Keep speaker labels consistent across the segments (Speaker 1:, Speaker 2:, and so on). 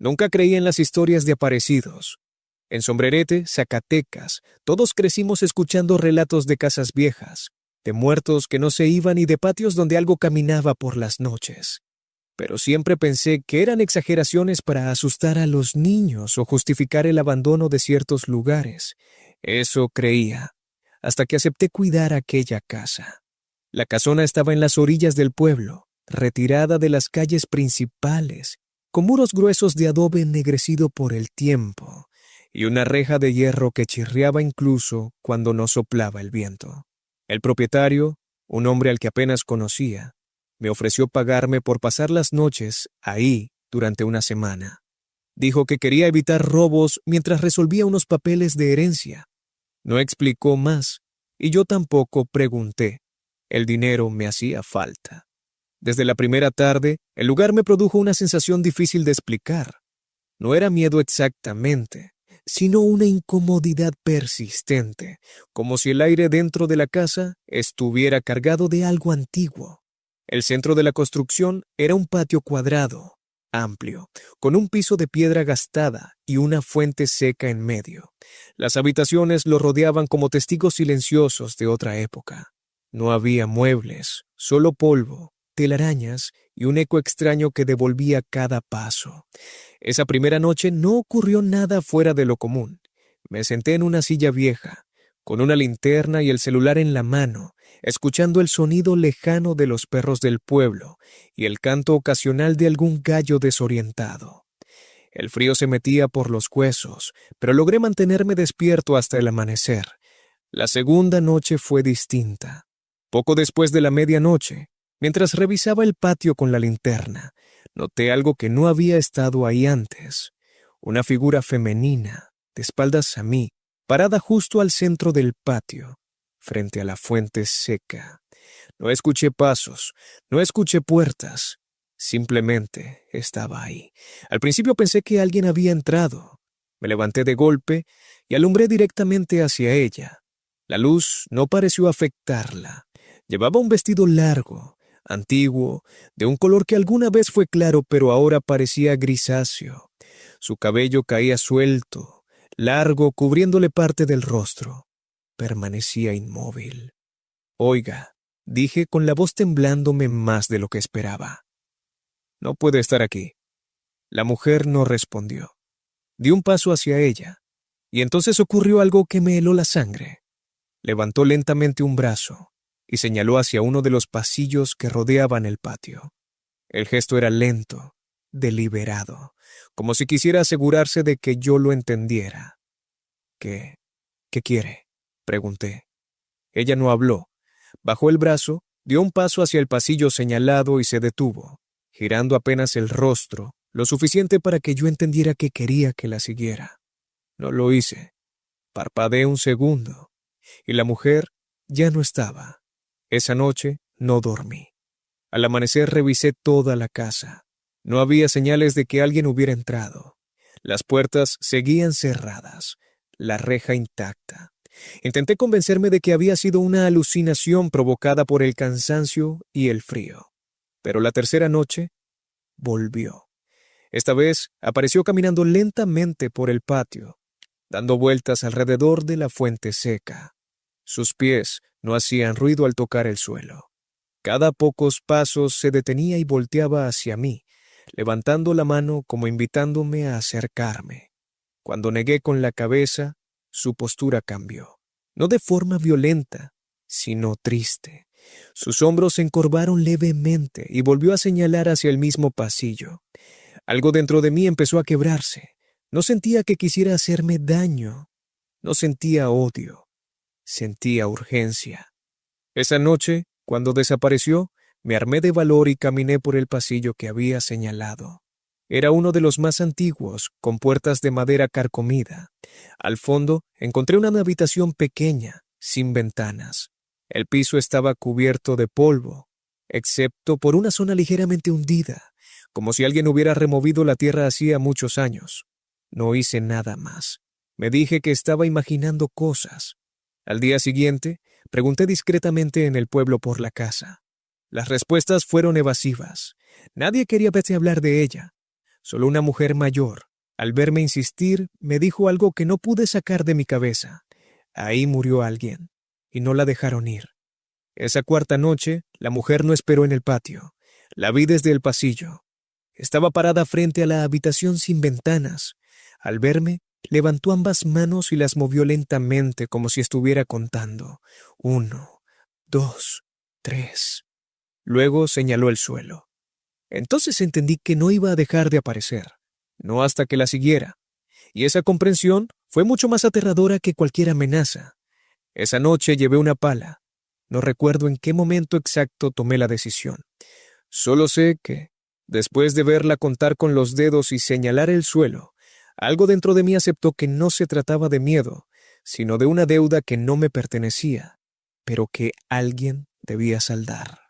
Speaker 1: Nunca creí en las historias de aparecidos. En Sombrerete, Zacatecas, todos crecimos escuchando relatos de casas viejas, de muertos que no se iban y de patios donde algo caminaba por las noches. Pero siempre pensé que eran exageraciones para asustar a los niños o justificar el abandono de ciertos lugares. Eso creía, hasta que acepté cuidar aquella casa. La casona estaba en las orillas del pueblo, retirada de las calles principales, con muros gruesos de adobe ennegrecido por el tiempo y una reja de hierro que chirriaba incluso cuando no soplaba el viento. El propietario, un hombre al que apenas conocía, me ofreció pagarme por pasar las noches ahí durante una semana. Dijo que quería evitar robos mientras resolvía unos papeles de herencia. No explicó más, y yo tampoco pregunté. El dinero me hacía falta. Desde la primera tarde, el lugar me produjo una sensación difícil de explicar. No era miedo exactamente, sino una incomodidad persistente, como si el aire dentro de la casa estuviera cargado de algo antiguo. El centro de la construcción era un patio cuadrado, amplio, con un piso de piedra gastada y una fuente seca en medio. Las habitaciones lo rodeaban como testigos silenciosos de otra época. No había muebles, solo polvo, telarañas y un eco extraño que devolvía cada paso. Esa primera noche no ocurrió nada fuera de lo común. Me senté en una silla vieja, con una linterna y el celular en la mano, escuchando el sonido lejano de los perros del pueblo y el canto ocasional de algún gallo desorientado. El frío se metía por los huesos, pero logré mantenerme despierto hasta el amanecer. La segunda noche fue distinta. Poco después de la medianoche, mientras revisaba el patio con la linterna, noté algo que no había estado ahí antes. Una figura femenina, de espaldas a mí, parada justo al centro del patio, frente a la fuente seca. No escuché pasos, no escuché puertas. Simplemente estaba ahí. Al principio pensé que alguien había entrado. Me levanté de golpe y alumbré directamente hacia ella. La luz no pareció afectarla. Llevaba un vestido largo, antiguo, de un color que alguna vez fue claro pero ahora parecía grisáceo. Su cabello caía suelto, largo, cubriéndole parte del rostro. Permanecía inmóvil. Oiga, dije con la voz temblándome más de lo que esperaba. No puede estar aquí. La mujer no respondió. Di un paso hacia ella, y entonces ocurrió algo que me heló la sangre. Levantó lentamente un brazo y señaló hacia uno de los pasillos que rodeaban el patio. El gesto era lento, deliberado, como si quisiera asegurarse de que yo lo entendiera. ¿Qué quiere?, pregunté. Ella no habló. Bajó el brazo, dio un paso hacia el pasillo señalado y se detuvo, girando apenas el rostro, lo suficiente para que yo entendiera que quería que la siguiera. No lo hice. Parpadeé un segundo, y la mujer ya no estaba. Esa noche no dormí. Al amanecer revisé toda la casa. No había señales de que alguien hubiera entrado. Las puertas seguían cerradas, la reja intacta. Intenté convencerme de que había sido una alucinación provocada por el cansancio y el frío. Pero la tercera noche volvió. Esta vez apareció caminando lentamente por el patio, dando vueltas alrededor de la fuente seca. Sus pies no hacían ruido al tocar el suelo. Cada pocos pasos se detenía y volteaba hacia mí, levantando la mano como invitándome a acercarme. Cuando negué con la cabeza, su postura cambió. No de forma violenta, sino triste. Sus hombros se encorvaron levemente y volvió a señalar hacia el mismo pasillo. Algo dentro de mí empezó a quebrarse. No sentía que quisiera hacerme daño. No sentía odio. Sentía urgencia. Esa noche, cuando desapareció, me armé de valor y caminé por el pasillo que había señalado. Era uno de los más antiguos, con puertas de madera carcomida. Al fondo encontré una habitación pequeña, sin ventanas. El piso estaba cubierto de polvo, excepto por una zona ligeramente hundida, como si alguien hubiera removido la tierra hacía muchos años. No hice nada más. Me dije que estaba imaginando cosas. Al día siguiente, pregunté discretamente en el pueblo por la casa. Las respuestas fueron evasivas. Nadie quería verse hablar de ella. Solo una mujer mayor, al verme insistir, me dijo algo que no pude sacar de mi cabeza. Ahí murió alguien, y no la dejaron ir. Esa cuarta noche, la mujer no esperó en el patio. La vi desde el pasillo. Estaba parada frente a la habitación sin ventanas. Al verme, levantó ambas manos y las movió lentamente como si estuviera contando. 1, 2, 3. Luego señaló el suelo. Entonces entendí que no iba a dejar de aparecer, no hasta que la siguiera. Y esa comprensión fue mucho más aterradora que cualquier amenaza. Esa noche llevé una pala. No recuerdo en qué momento exacto tomé la decisión. Solo sé que, después de verla contar con los dedos y señalar el suelo, algo dentro de mí aceptó que no se trataba de miedo, sino de una deuda que no me pertenecía, pero que alguien debía saldar.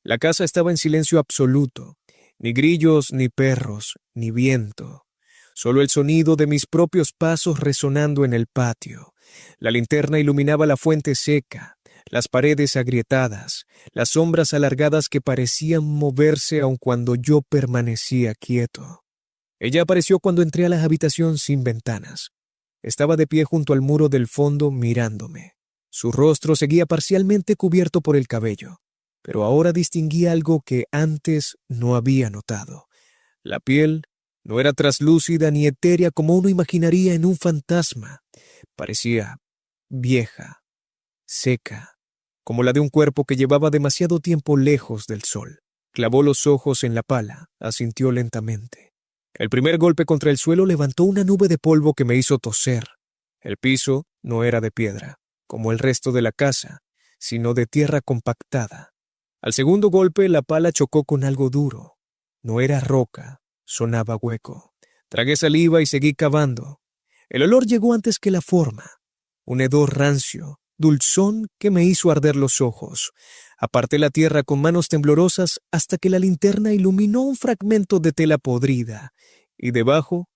Speaker 1: La casa estaba en silencio absoluto, ni grillos, ni perros, ni viento, solo el sonido de mis propios pasos resonando en el patio. La linterna iluminaba la fuente seca, las paredes agrietadas, las sombras alargadas que parecían moverse aun cuando yo permanecía quieto. Ella apareció cuando entré a la habitación sin ventanas. Estaba de pie junto al muro del fondo mirándome. Su rostro seguía parcialmente cubierto por el cabello, pero ahora distinguí algo que antes no había notado. La piel no era traslúcida ni etérea como uno imaginaría en un fantasma. Parecía vieja, seca, como la de un cuerpo que llevaba demasiado tiempo lejos del sol. Clavó los ojos en la pala, asintió lentamente. El primer golpe contra el suelo levantó una nube de polvo que me hizo toser. El piso no era de piedra, como el resto de la casa, sino de tierra compactada. Al segundo golpe la pala chocó con algo duro. No era roca, sonaba hueco. Tragué saliva y seguí cavando. El olor llegó antes que la forma. Un hedor rancio, dulzón que me hizo arder los ojos. Aparté la tierra con manos temblorosas hasta que la linterna iluminó un fragmento de tela podrida, y debajo,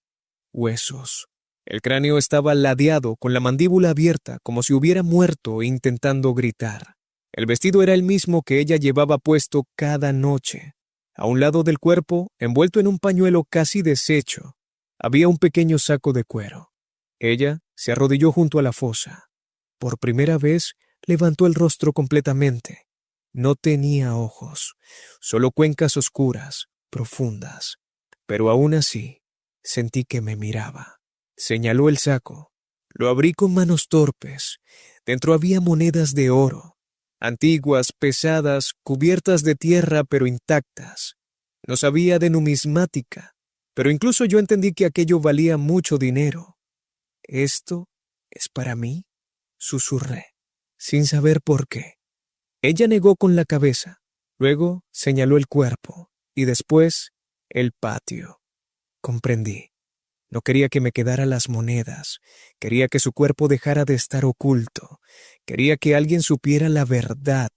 Speaker 1: huesos. El cráneo estaba ladeado con la mandíbula abierta como si hubiera muerto intentando gritar. El vestido era el mismo que ella llevaba puesto cada noche. A un lado del cuerpo, envuelto en un pañuelo casi deshecho, había un pequeño saco de cuero. Ella se arrodilló junto a la fosa. Por primera vez, levantó el rostro completamente. No tenía ojos, solo cuencas oscuras, profundas. Pero aún así, sentí que me miraba. Señaló el saco. Lo abrí con manos torpes. Dentro había monedas de oro, antiguas, pesadas, cubiertas de tierra pero intactas. No sabía de numismática, pero incluso yo entendí que aquello valía mucho dinero. ¿Esto es para mí?, susurré, sin saber por qué. Ella negó con la cabeza, luego señaló el cuerpo y después el patio. Comprendí. No quería que me quedara las monedas, quería que su cuerpo dejara de estar oculto, quería que alguien supiera la verdad.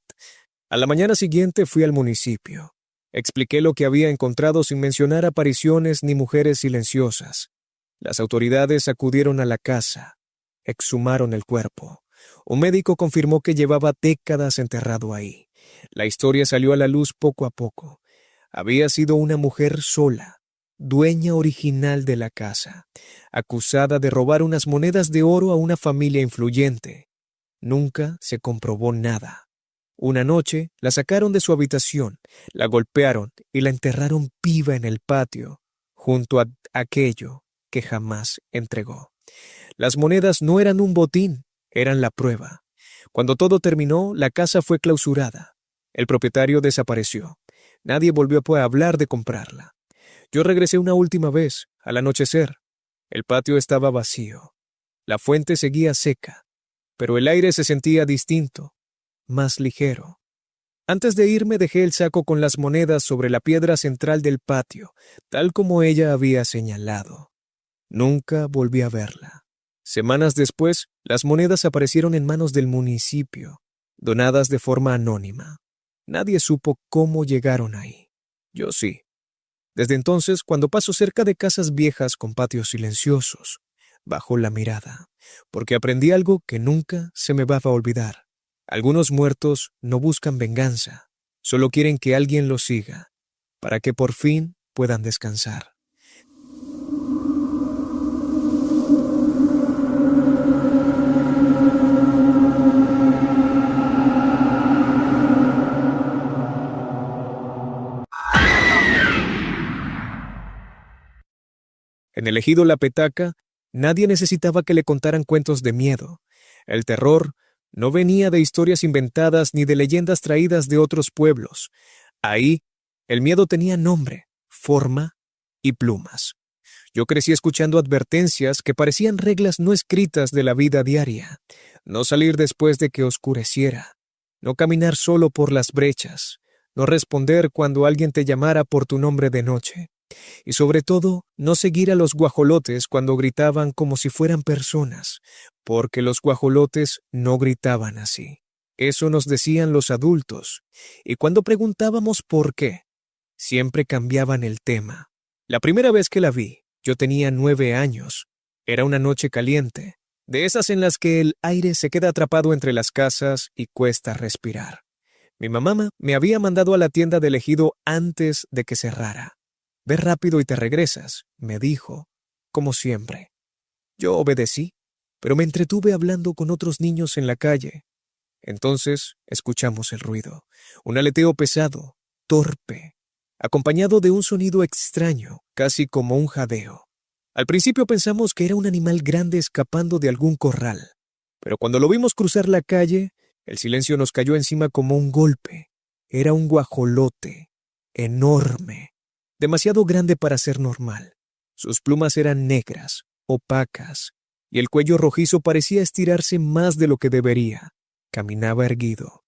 Speaker 1: A la mañana siguiente fui al municipio. Expliqué lo que había encontrado sin mencionar apariciones ni mujeres silenciosas. Las autoridades acudieron a la casa, exhumaron el cuerpo. Un médico confirmó que llevaba décadas enterrado ahí. La historia salió a la luz poco a poco. Había sido una mujer sola, dueña original de la casa, acusada de robar unas monedas de oro a una familia influyente. Nunca se comprobó nada. Una noche la sacaron de su habitación, la golpearon y la enterraron viva en el patio, junto a aquello que jamás entregó. Las monedas no eran un botín, eran la prueba. Cuando todo terminó, la casa fue clausurada. El propietario desapareció. Nadie volvió a hablar de comprarla. Yo regresé una última vez, al anochecer. El patio estaba vacío. La fuente seguía seca, pero el aire se sentía distinto, más ligero. Antes de irme dejé el saco con las monedas sobre la piedra central del patio, tal como ella había señalado. Nunca volví a verla. Semanas después, las monedas aparecieron en manos del municipio, donadas de forma anónima. Nadie supo cómo llegaron ahí. Yo sí. Desde entonces, cuando paso cerca de casas viejas con patios silenciosos, bajo la mirada, porque aprendí algo que nunca se me va a olvidar. Algunos muertos no buscan venganza, solo quieren que alguien los siga, para que por fin puedan descansar. En el ejido La Petaca, nadie necesitaba que le contaran cuentos de miedo. El terror no venía de historias inventadas ni de leyendas traídas de otros pueblos. Ahí, el miedo tenía nombre, forma y plumas. Yo crecí escuchando advertencias que parecían reglas no escritas de la vida diaria. No salir después de que oscureciera. No caminar solo por las brechas. No responder cuando alguien te llamara por tu nombre de noche. Y sobre todo, no seguir a los guajolotes cuando gritaban como si fueran personas, porque los guajolotes no gritaban así. Eso nos decían los adultos. Y cuando preguntábamos por qué, siempre cambiaban el tema. La primera vez que la vi, yo tenía 9 años. Era una noche caliente, de esas en las que el aire se queda atrapado entre las casas y cuesta respirar. Mi mamá me había mandado a la tienda del ejido antes de que cerrara. Ve rápido y te regresas, me dijo, como siempre. Yo obedecí, pero me entretuve hablando con otros niños en la calle. Entonces escuchamos el ruido, un aleteo pesado, torpe, acompañado de un sonido extraño, casi como un jadeo. Al principio pensamos que era un animal grande escapando de algún corral, pero cuando lo vimos cruzar la calle, el silencio nos cayó encima como un golpe. Era un guajolote, enorme, demasiado grande para ser normal. Sus plumas eran negras, opacas, y el cuello rojizo parecía estirarse más de lo que debería. Caminaba erguido,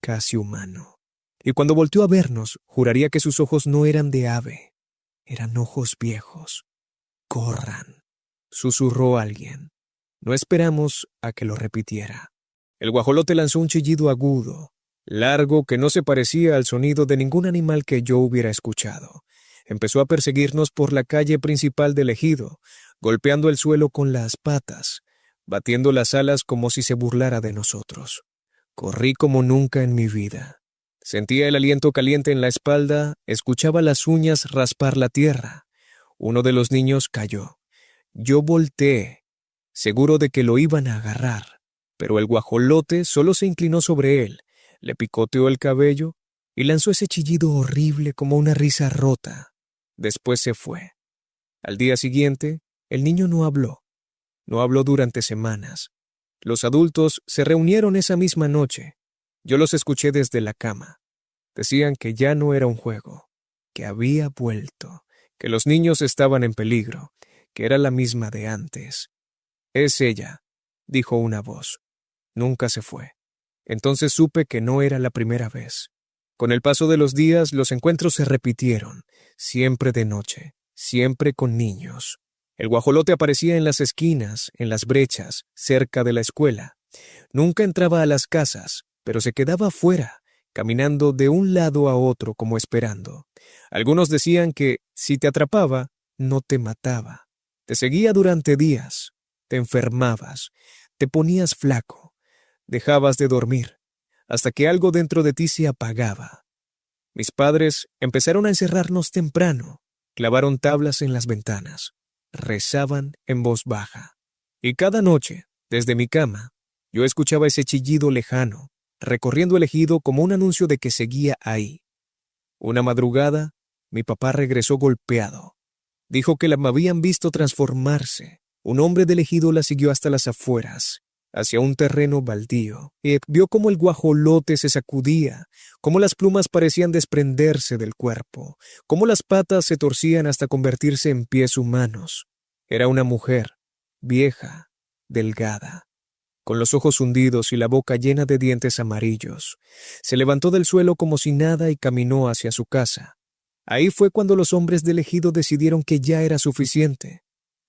Speaker 1: casi humano. Y cuando volteó a vernos, juraría que sus ojos no eran de ave, eran ojos viejos. «Corran», susurró alguien. No esperamos a que lo repitiera. El guajolote lanzó un chillido agudo, largo, que no se parecía al sonido de ningún animal que yo hubiera escuchado. Empezó a perseguirnos por la calle principal del ejido, golpeando el suelo con las patas, batiendo las alas como si se burlara de nosotros. Corrí como nunca en mi vida. Sentía el aliento caliente en la espalda, escuchaba las uñas raspar la tierra. Uno de los niños cayó. Yo volteé, seguro de que lo iban a agarrar, pero el guajolote solo se inclinó sobre él, le picoteó el cabello y lanzó ese chillido horrible como una risa rota. Después se fue. Al día siguiente, el niño no habló. No habló durante semanas. Los adultos se reunieron esa misma noche. Yo los escuché desde la cama. Decían que ya no era un juego, que había vuelto, que los niños estaban en peligro, que era la misma de antes. «Es ella», dijo una voz. Nunca se fue. Entonces supe que no era la primera vez. Con el paso de los días, los encuentros se repitieron, siempre de noche, siempre con niños. El guajolote aparecía en las esquinas, en las brechas, cerca de la escuela. Nunca entraba a las casas, pero se quedaba afuera, caminando de un lado a otro como esperando. Algunos decían que, si te atrapaba, no te mataba. Te seguía durante días, te enfermabas, te ponías flaco, dejabas de dormir, hasta que algo dentro de ti se apagaba. Mis padres empezaron a encerrarnos temprano, clavaron tablas en las ventanas, rezaban en voz baja. Y cada noche, desde mi cama, yo escuchaba ese chillido lejano, recorriendo el ejido como un anuncio de que seguía ahí. Una madrugada, mi papá regresó golpeado. Dijo que la habían visto transformarse. Un hombre del ejido la siguió hasta las afueras, hacia un terreno baldío, y vio cómo el guajolote se sacudía, cómo las plumas parecían desprenderse del cuerpo, cómo las patas se torcían hasta convertirse en pies humanos. Era una mujer, vieja, delgada, con los ojos hundidos y la boca llena de dientes amarillos. Se levantó del suelo como si nada y caminó hacia su casa. Ahí fue cuando los hombres del ejido decidieron que ya era suficiente.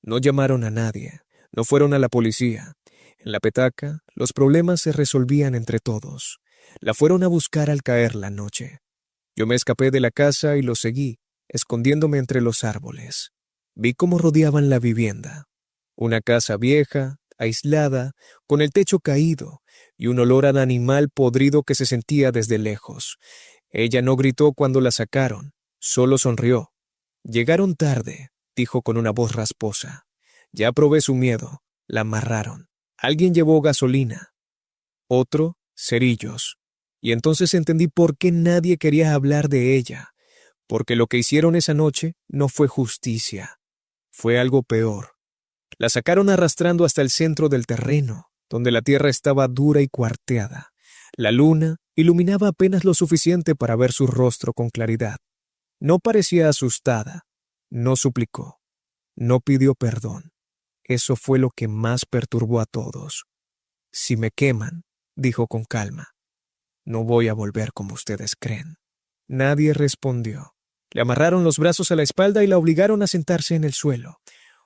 Speaker 1: No llamaron a nadie, no fueron a la policía. En La Petaca, los problemas se resolvían entre todos. La fueron a buscar al caer la noche. Yo me escapé de la casa y los seguí, escondiéndome entre los árboles. Vi cómo rodeaban la vivienda. Una casa vieja, aislada, con el techo caído y un olor a animal podrido que se sentía desde lejos. Ella no gritó cuando la sacaron, solo sonrió. «Llegaron tarde», dijo con una voz rasposa. «Ya probé su miedo». La amarraron. Alguien llevó gasolina. Otro, cerillos. Y entonces entendí por qué nadie quería hablar de ella. Porque lo que hicieron esa noche no fue justicia. Fue algo peor. La sacaron arrastrando hasta el centro del terreno, donde la tierra estaba dura y cuarteada. La luna iluminaba apenas lo suficiente para ver su rostro con claridad. No parecía asustada, no suplicó, no pidió perdón. Eso fue lo que más perturbó a todos. Si me queman, dijo con calma, no voy a volver como ustedes creen. Nadie respondió. Le amarraron los brazos a la espalda y la obligaron a sentarse en el suelo.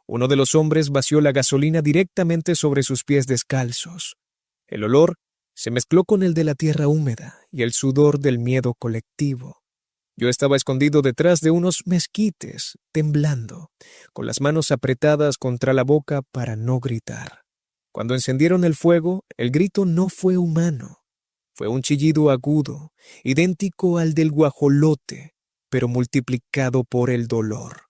Speaker 1: Uno de los hombres vació la gasolina directamente sobre sus pies descalzos. El olor se mezcló con el de la tierra húmeda y el sudor del miedo colectivo. Yo estaba escondido detrás de unos mezquites, temblando, con las manos apretadas contra la boca para no gritar. Cuando encendieron el fuego, el grito no fue humano. Fue un chillido agudo, idéntico al del guajolote, pero multiplicado por el dolor.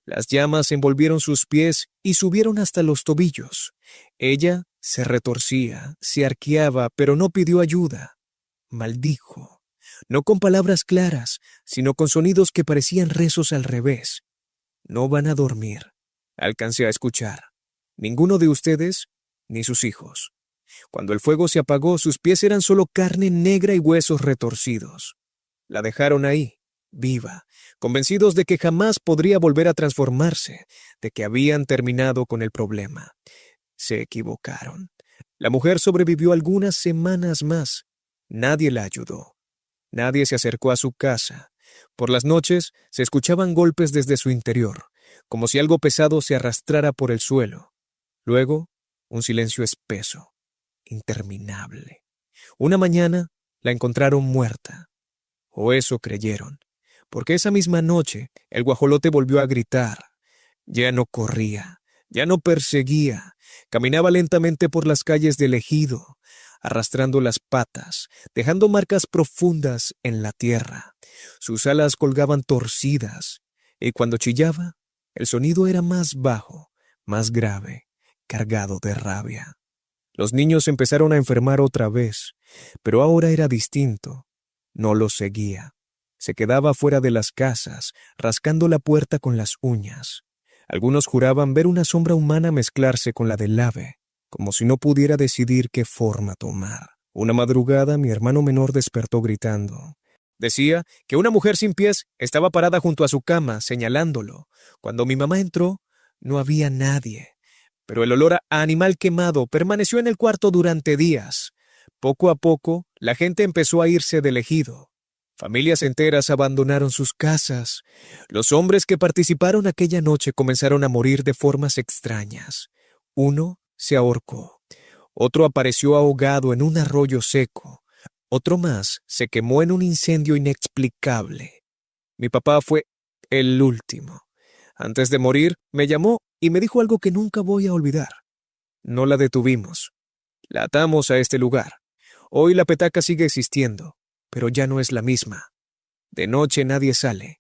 Speaker 1: Las llamas envolvieron sus pies y subieron hasta los tobillos. Ella se retorcía, se arqueaba, pero no pidió ayuda. Maldijo, no con palabras claras, sino con sonidos que parecían rezos al revés. No van a dormir, alcancé a escuchar. Ninguno de ustedes, ni sus hijos. Cuando el fuego se apagó, sus pies eran solo carne negra y huesos retorcidos. La dejaron ahí, viva, convencidos de que jamás podría volver a transformarse, de que habían terminado con el problema. Se equivocaron. La mujer sobrevivió algunas semanas más. Nadie la ayudó. Nadie se acercó a su casa. Por las noches se escuchaban golpes desde su interior, como si algo pesado se arrastrara por el suelo. Luego, un silencio espeso, interminable. Una mañana la encontraron muerta. O eso creyeron, porque esa misma noche el guajolote volvió a gritar. Ya no corría, ya no perseguía, caminaba lentamente por las calles del ejido, arrastrando las patas, dejando marcas profundas en la tierra. Sus alas colgaban torcidas, y cuando chillaba, el sonido era más bajo, más grave, cargado de rabia. Los niños empezaron a enfermar otra vez, pero ahora era distinto. No los seguía. Se quedaba fuera de las casas, rascando la puerta con las uñas. Algunos juraban ver una sombra humana mezclarse con la del ave, como si no pudiera decidir qué forma tomar. Una madrugada mi hermano menor despertó gritando. Decía que una mujer sin pies estaba parada junto a su cama, señalándolo. Cuando mi mamá entró, no había nadie. Pero el olor a animal quemado permaneció en el cuarto durante días. Poco a poco, la gente empezó a irse del ejido. Familias enteras abandonaron sus casas. Los hombres que participaron aquella noche comenzaron a morir de formas extrañas. Uno se ahorcó. Otro apareció ahogado en un arroyo seco. Otro más se quemó en un incendio inexplicable. Mi papá fue el último. Antes de morir, me llamó y me dijo algo que nunca voy a olvidar. No la detuvimos. La atamos a este lugar. Hoy la petaca sigue existiendo, pero ya no es la misma. De noche nadie sale.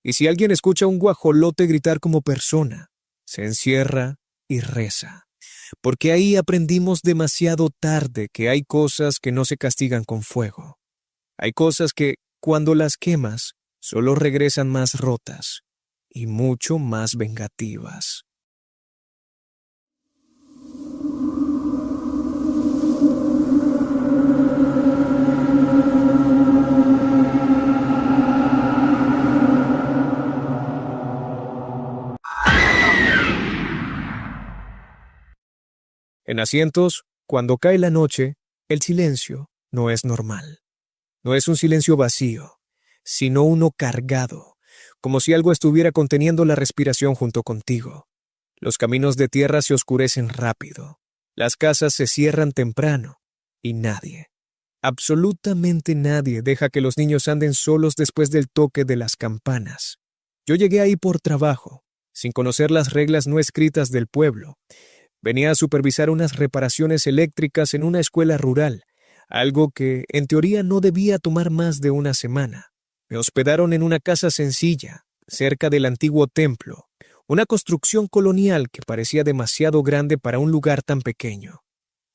Speaker 1: Y si alguien escucha a un guajolote gritar como persona, se encierra y reza. Porque ahí aprendimos demasiado tarde que hay cosas que no se castigan con fuego. Hay cosas que, cuando las quemas, solo regresan más rotas y mucho más vengativas. En asientos, cuando cae la noche, el silencio no es normal. No es un silencio vacío, sino uno cargado, como si algo estuviera conteniendo la respiración junto contigo. Los caminos de tierra se oscurecen rápido, las casas se cierran temprano, y nadie, absolutamente nadie deja que los niños anden solos después del toque de las campanas. Yo llegué ahí por trabajo, sin conocer las reglas no escritas del pueblo. Venía a supervisar unas reparaciones eléctricas en una escuela rural, algo que, en teoría, no debía tomar más de una semana. Me hospedaron en una casa sencilla, cerca del antiguo templo, una construcción colonial que parecía demasiado grande para un lugar tan pequeño.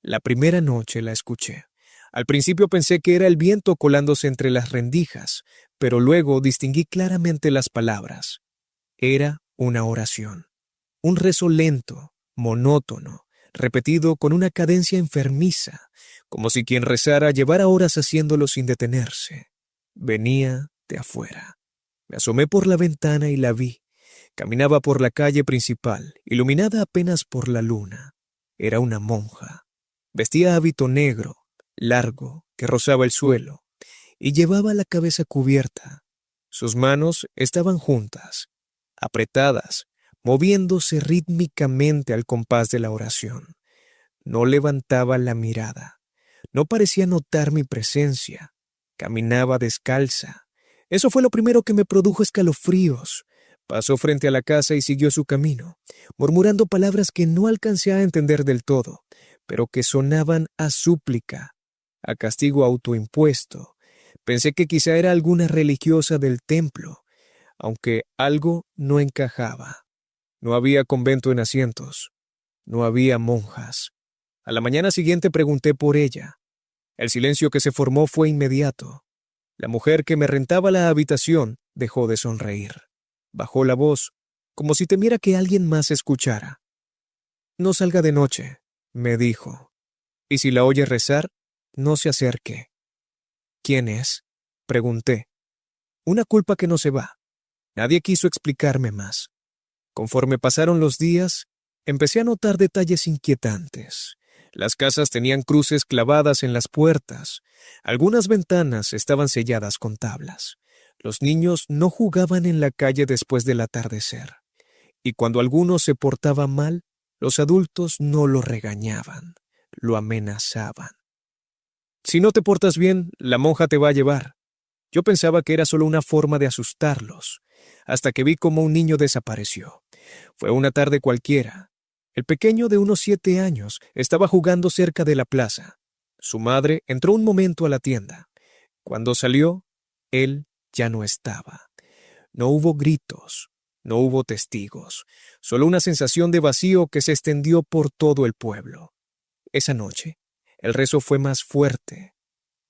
Speaker 1: La primera noche la escuché. Al principio pensé que era el viento colándose entre las rendijas, pero luego distinguí claramente las palabras. Era una oración. un rezo lento, monótono, repetido con una cadencia enfermiza, como si quien rezara llevara horas haciéndolo sin detenerse. Venía de afuera. Me asomé por la ventana y la vi. Caminaba por la calle principal, iluminada apenas por la luna. Era una monja. Vestía hábito negro, largo, que rozaba el suelo, y llevaba la cabeza cubierta. Sus manos estaban juntas, apretadas, moviéndose rítmicamente al compás de la oración. No levantaba la mirada. No parecía notar mi presencia. Caminaba descalza. Eso fue lo primero que me produjo escalofríos. Pasó frente a la casa y siguió su camino, murmurando palabras que no alcancé a entender del todo, pero que sonaban a súplica, a castigo autoimpuesto. Pensé que quizá era alguna religiosa del templo, aunque algo no encajaba. No había convento en Asientos. No había monjas. A la mañana siguiente pregunté por ella. El silencio que se formó fue inmediato. La mujer que me rentaba la habitación dejó de sonreír. Bajó la voz, como si temiera que alguien más escuchara. «No salga de noche», me dijo. «Y si la oye rezar, no se acerque». «¿Quién es?», pregunté. Una culpa que no se va. Nadie quiso explicarme más. Conforme pasaron los días, empecé a notar detalles inquietantes. Las casas tenían cruces clavadas en las puertas. Algunas ventanas estaban selladas con tablas. Los niños no jugaban en la calle después del atardecer. Y cuando alguno se portaba mal, los adultos no lo regañaban, lo amenazaban. «Si no te portas bien, la monja te va a llevar». Yo pensaba que era solo una forma de asustarlos, hasta que vi cómo un niño desapareció. Fue una tarde cualquiera. El pequeño de unos 7 años estaba jugando cerca de la plaza. Su madre entró un momento a la tienda. Cuando salió, él ya no estaba. No hubo gritos, no hubo testigos, solo una sensación de vacío que se extendió por todo el pueblo. Esa noche, el rezo fue más fuerte.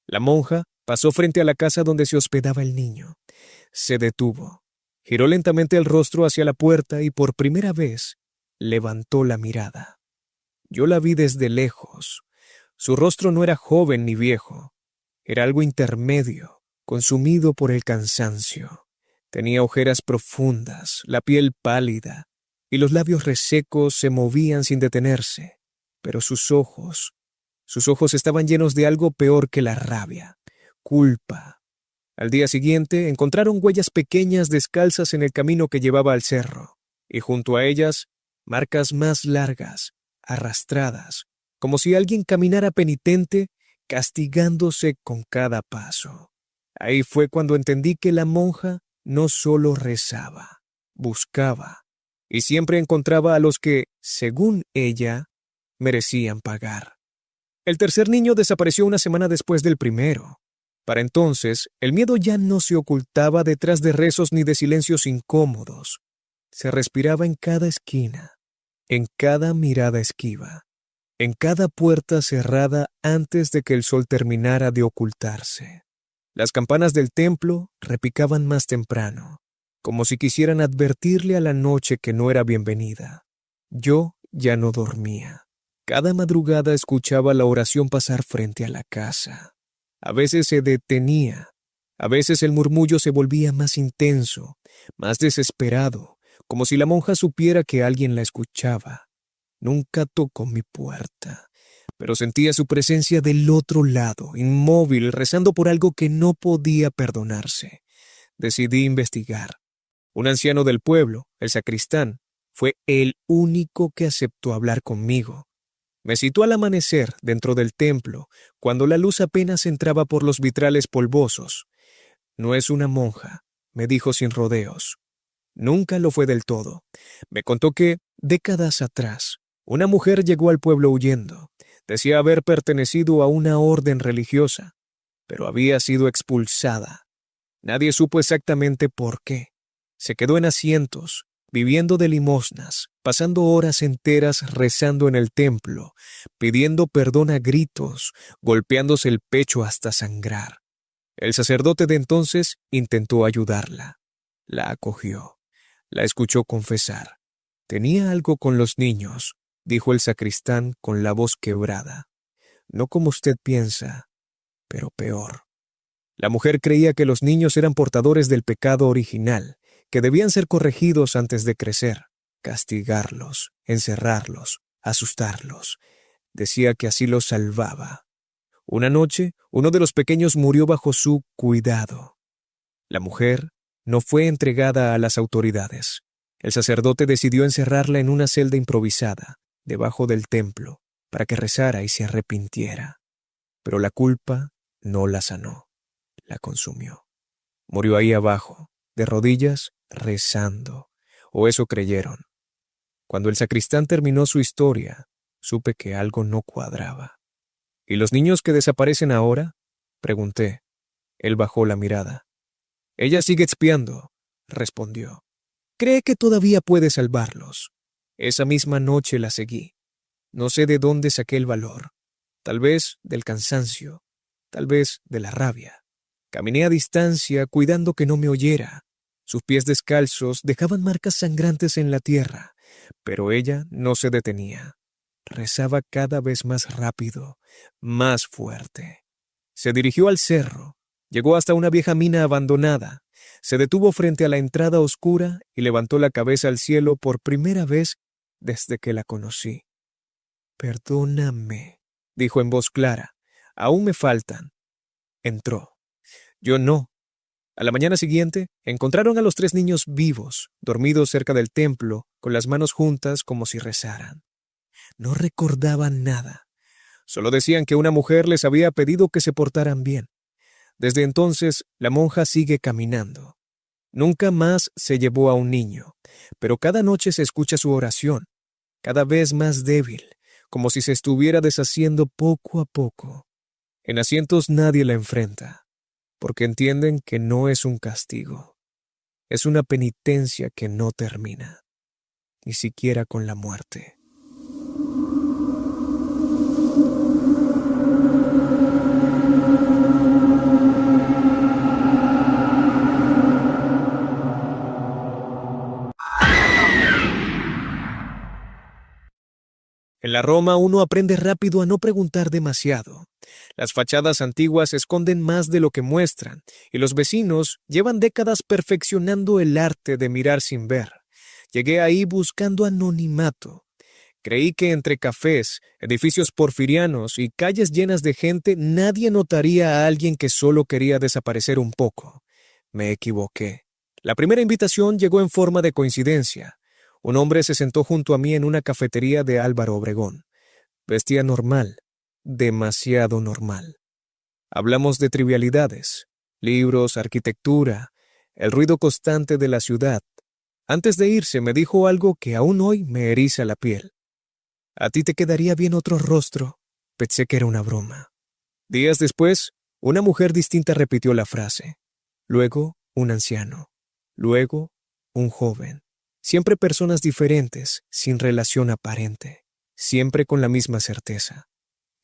Speaker 1: La monja pasó frente a la casa donde se hospedaba el niño. Se detuvo, giró lentamente el rostro hacia la puerta y por primera vez levantó la mirada. Yo la vi desde lejos. Su rostro no era joven ni viejo. Era algo intermedio, consumido por el cansancio. Tenía ojeras profundas, la piel pálida, y los labios resecos se movían sin detenerse. Pero sus ojos estaban llenos de algo peor que la rabia, culpa. Al día siguiente encontraron huellas pequeñas descalzas en el camino que llevaba al cerro, y junto a ellas marcas más largas, arrastradas, como si alguien caminara penitente, castigándose con cada paso. Ahí fue cuando entendí que la monja no solo rezaba, buscaba, y siempre encontraba a los que, según ella, merecían pagar. El tercer niño desapareció una semana después del primero. Para entonces, el miedo ya no se ocultaba detrás de rezos ni de silencios incómodos. Se respiraba en cada esquina, en cada mirada esquiva, en cada puerta cerrada antes de que el sol terminara de ocultarse. Las campanas del templo repicaban más temprano, como si quisieran advertirle a la noche que no era bienvenida. Yo ya no dormía. Cada madrugada escuchaba la oración pasar frente a la casa. A veces se detenía, a veces el murmullo se volvía más intenso, más desesperado, como si la monja supiera que alguien la escuchaba. Nunca tocó mi puerta, pero sentía su presencia del otro lado, inmóvil, rezando por algo que no podía perdonarse. Decidí investigar. Un anciano del pueblo, el sacristán, fue el único que aceptó hablar conmigo. Me citó al amanecer dentro del templo, cuando la luz apenas entraba por los vitrales polvosos. «No es una monja», me dijo sin rodeos. Nunca lo fue del todo. Me contó que, décadas atrás, una mujer llegó al pueblo huyendo. Decía haber pertenecido a una orden religiosa, pero había sido expulsada. Nadie supo exactamente por qué. Se quedó en Asientos, viviendo de limosnas, pasando horas enteras rezando en el templo, pidiendo perdón a gritos, golpeándose el pecho hasta sangrar. El sacerdote de entonces intentó ayudarla. La acogió. La escuchó confesar. Tenía algo con los niños, dijo el sacristán con la voz quebrada. No como usted piensa, pero peor. La mujer creía que los niños eran portadores del pecado original, que debían ser corregidos antes de crecer, castigarlos, encerrarlos, asustarlos. Decía que así los salvaba. Una noche, uno de los pequeños murió bajo su cuidado. La mujer no fue entregada a las autoridades. El sacerdote decidió encerrarla en una celda improvisada, debajo del templo, para que rezara y se arrepintiera. Pero la culpa no la sanó, la consumió. Murió ahí abajo, de rodillas, rezando, o eso creyeron. Cuando el sacristán terminó su historia, supe que algo no cuadraba. ¿Y los niños que desaparecen ahora?, pregunté. Él bajó la mirada. Ella sigue expiando, respondió. Cree que todavía puede salvarlos. Esa misma noche la seguí. No sé de dónde saqué el valor. Tal vez del cansancio, tal vez de la rabia. Caminé a distancia, cuidando que no me oyera. Sus pies descalzos dejaban marcas sangrantes en la tierra, pero ella no se detenía. Rezaba cada vez más rápido, más fuerte. Se dirigió al cerro, llegó hasta una vieja mina abandonada, se detuvo frente a la entrada oscura y levantó la cabeza al cielo por primera vez desde que la conocí. Perdóname, dijo en voz clara, aún me faltan. Entró. Yo no. A la mañana siguiente, encontraron a los 3 niños vivos, dormidos cerca del templo, con las manos juntas como si rezaran. No recordaban nada. Solo decían que una mujer les había pedido que se portaran bien. Desde entonces, la monja sigue caminando. Nunca más se llevó a un niño, pero cada noche se escucha su oración, cada vez más débil, como si se estuviera deshaciendo poco a poco. En asientos nadie la enfrenta, porque entienden que no es un castigo. Es una penitencia que no termina, ni siquiera con la muerte. En la Roma uno aprende rápido a no preguntar demasiado. Las fachadas antiguas esconden más de lo que muestran, y los vecinos llevan décadas perfeccionando el arte de mirar sin ver. Llegué ahí buscando anonimato. Creí que entre cafés, edificios porfirianos y calles llenas de gente nadie notaría a alguien que solo quería desaparecer un poco. Me equivoqué. La primera invitación llegó en forma de coincidencia. Un hombre se sentó junto a mí en una cafetería de Álvaro Obregón. Vestía normal, demasiado normal. Hablamos de trivialidades, libros, arquitectura, el ruido constante de la ciudad. Antes de irse me dijo algo que aún hoy me eriza la piel. A ti te quedaría bien otro rostro. Pensé que era una broma. Días después, una mujer distinta repitió la frase. Luego, un anciano. Luego, un joven. Siempre personas diferentes, sin relación aparente. Siempre con la misma certeza.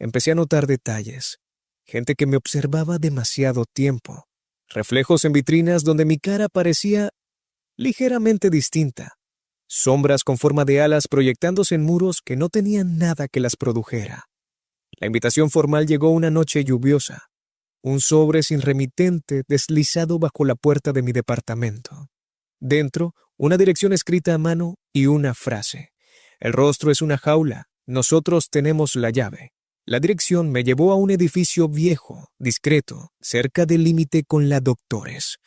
Speaker 1: Empecé a notar detalles. Gente que me observaba demasiado tiempo. Reflejos en vitrinas donde mi cara parecía ligeramente distinta. Sombras con forma de alas proyectándose en muros que no tenían nada que las produjera. La invitación formal llegó una noche lluviosa. Un sobre sin remitente deslizado bajo la puerta de mi departamento. Dentro, una dirección escrita a mano y una frase. El rostro es una jaula, nosotros tenemos la llave. La dirección me llevó a un edificio viejo, discreto, cerca del límite con la Doctores.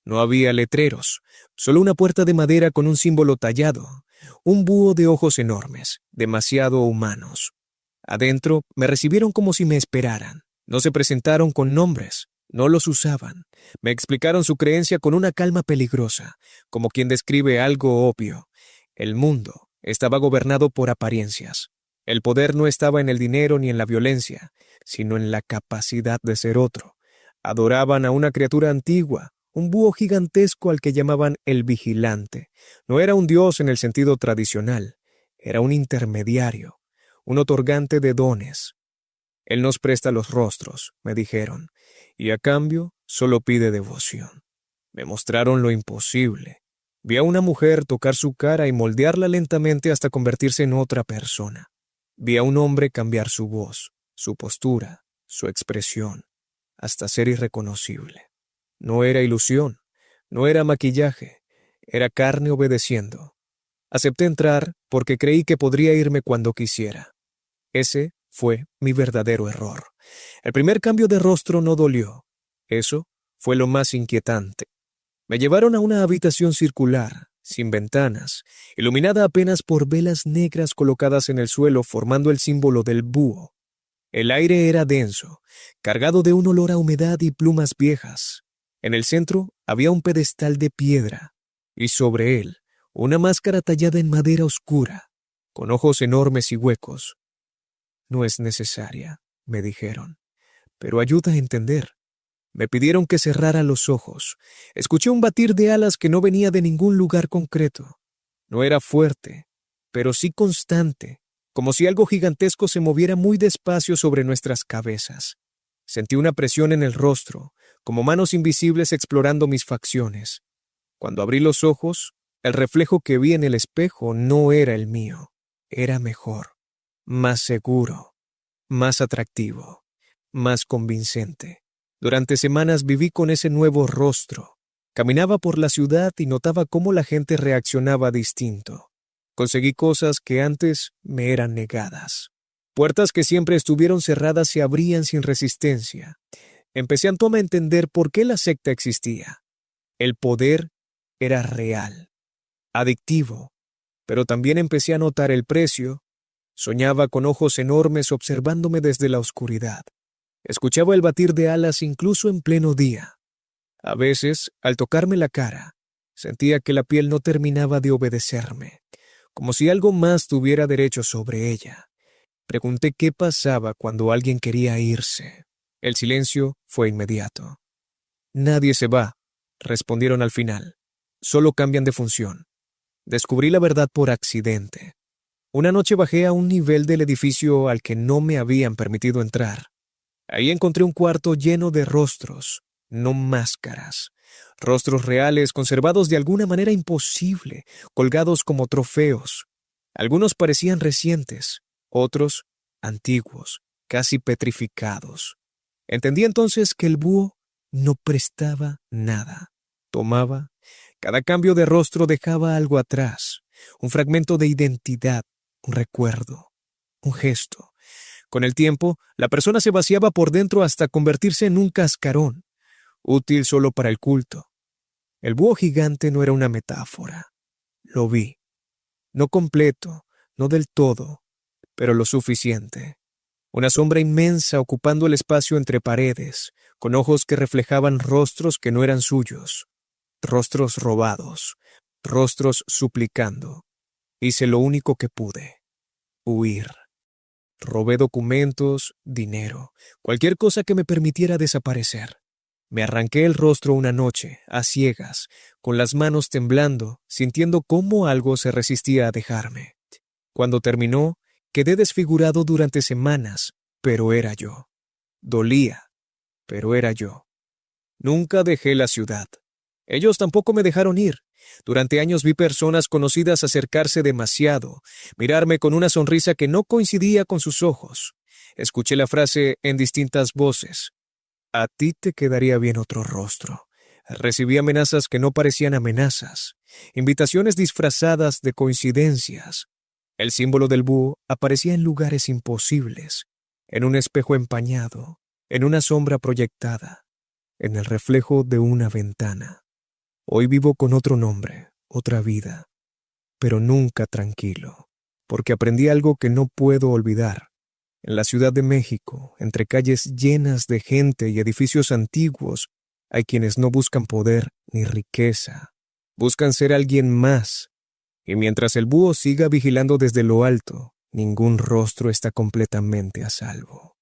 Speaker 1: No había letreros, solo una puerta de madera con un símbolo tallado, un búho de ojos enormes, demasiado humanos. Adentro me recibieron como si me esperaran. No se presentaron con nombres, no los usaban. Me explicaron su creencia con una calma peligrosa, como quien describe algo obvio. El mundo estaba gobernado por apariencias. El poder no estaba en el dinero ni en la violencia, sino en la capacidad de ser otro. Adoraban a una criatura antigua, un búho gigantesco al que llamaban el vigilante. No era un dios en el sentido tradicional, era un intermediario, un otorgante de dones. Él nos presta los rostros, me dijeron, y a cambio solo pide devoción. Me mostraron lo imposible, Vi a una mujer tocar su cara y moldearla lentamente hasta convertirse en otra persona. Vi a un hombre cambiar su voz, su postura, su expresión, hasta ser irreconocible. No era ilusión, no era maquillaje, era carne obedeciendo. Acepté entrar porque creí que podría irme cuando quisiera. Ese fue mi verdadero error. El primer cambio de rostro no dolió. Eso fue lo más inquietante. Me llevaron a una habitación circular, sin ventanas, iluminada apenas por velas negras colocadas en el suelo formando el símbolo del búho. El aire era denso, cargado de un olor a humedad y plumas viejas. En el centro había un pedestal de piedra, y sobre él una máscara tallada en madera oscura, con ojos enormes y huecos. No es necesaria, me dijeron, pero ayuda a entender. Me pidieron que cerrara los ojos. Escuché un batir de alas que no venía de ningún lugar concreto. No era fuerte, pero sí constante, como si algo gigantesco se moviera muy despacio sobre nuestras cabezas. Sentí una presión en el rostro, como manos invisibles explorando mis facciones. Cuando abrí los ojos, el reflejo que vi en el espejo no era el mío. Era mejor, más seguro, más atractivo, más convincente. Durante semanas viví con ese nuevo rostro. Caminaba por la ciudad y notaba cómo la gente reaccionaba distinto. Conseguí cosas que antes me eran negadas. Puertas que siempre estuvieron cerradas se abrían sin resistencia. Empecé a entender por qué la secta existía. El poder era real, adictivo, pero también empecé a notar el precio. Soñaba con ojos enormes observándome desde la oscuridad. Escuchaba el batir de alas incluso en pleno día. A veces, al tocarme la cara, sentía que la piel no terminaba de obedecerme, como si algo más tuviera derecho sobre ella. Pregunté qué pasaba cuando alguien quería irse. El silencio fue inmediato. Nadie se va, respondieron al final. Solo cambian de función. Descubrí la verdad por accidente. Una noche bajé a un nivel del edificio al que no me habían permitido entrar. Ahí encontré un cuarto lleno de rostros, no máscaras. Rostros reales conservados de alguna manera imposible, colgados como trofeos. Algunos parecían recientes, otros antiguos, casi petrificados. Entendí entonces que el búho no prestaba nada. Tomaba. Cada cambio de rostro dejaba algo atrás, un fragmento de identidad, un recuerdo, un gesto. Con el tiempo, la persona se vaciaba por dentro hasta convertirse en un cascarón, útil solo para el culto. El búho gigante no era una metáfora. Lo vi. No completo, no del todo, pero lo suficiente. Una sombra inmensa ocupando el espacio entre paredes, con ojos que reflejaban rostros que no eran suyos. Rostros robados, rostros suplicando. Hice lo único que pude: huir. Robé documentos, dinero, cualquier cosa que me permitiera desaparecer. Me arranqué el rostro una noche, a ciegas, con las manos temblando, sintiendo cómo algo se resistía a dejarme. Cuando terminó, quedé desfigurado durante semanas, pero era yo. Dolía, pero era yo. Nunca dejé la ciudad. Ellos tampoco me dejaron ir. Durante años vi personas conocidas acercarse demasiado, mirarme con una sonrisa que no coincidía con sus ojos. Escuché la frase en distintas voces: a ti te quedaría bien otro rostro. Recibí amenazas que no parecían amenazas, invitaciones disfrazadas de coincidencias. El símbolo del búho aparecía en lugares imposibles, en un espejo empañado, en una sombra proyectada, en el reflejo de una ventana. Hoy vivo con otro nombre, otra vida, pero nunca tranquilo, porque aprendí algo que no puedo olvidar. En la Ciudad de México, entre calles llenas de gente y edificios antiguos, hay quienes no buscan poder ni riqueza, buscan ser alguien más. Y mientras el búho siga vigilando desde lo alto, ningún rostro está completamente a salvo.